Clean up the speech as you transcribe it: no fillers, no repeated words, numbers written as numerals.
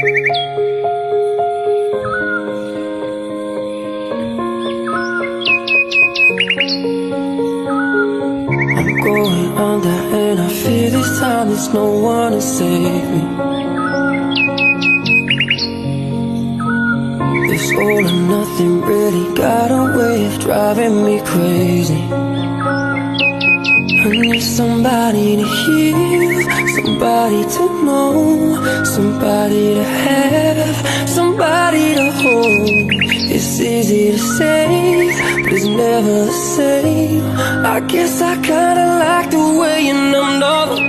I'm going under and I fear this time there's no one to save me. This all or nothing really got a way of driving me crazy. I need somebody to heal, somebody to know, somebody to have, somebody to hold. It's easy to say, but it's never the same. I guess I kinda like the way you numbed all the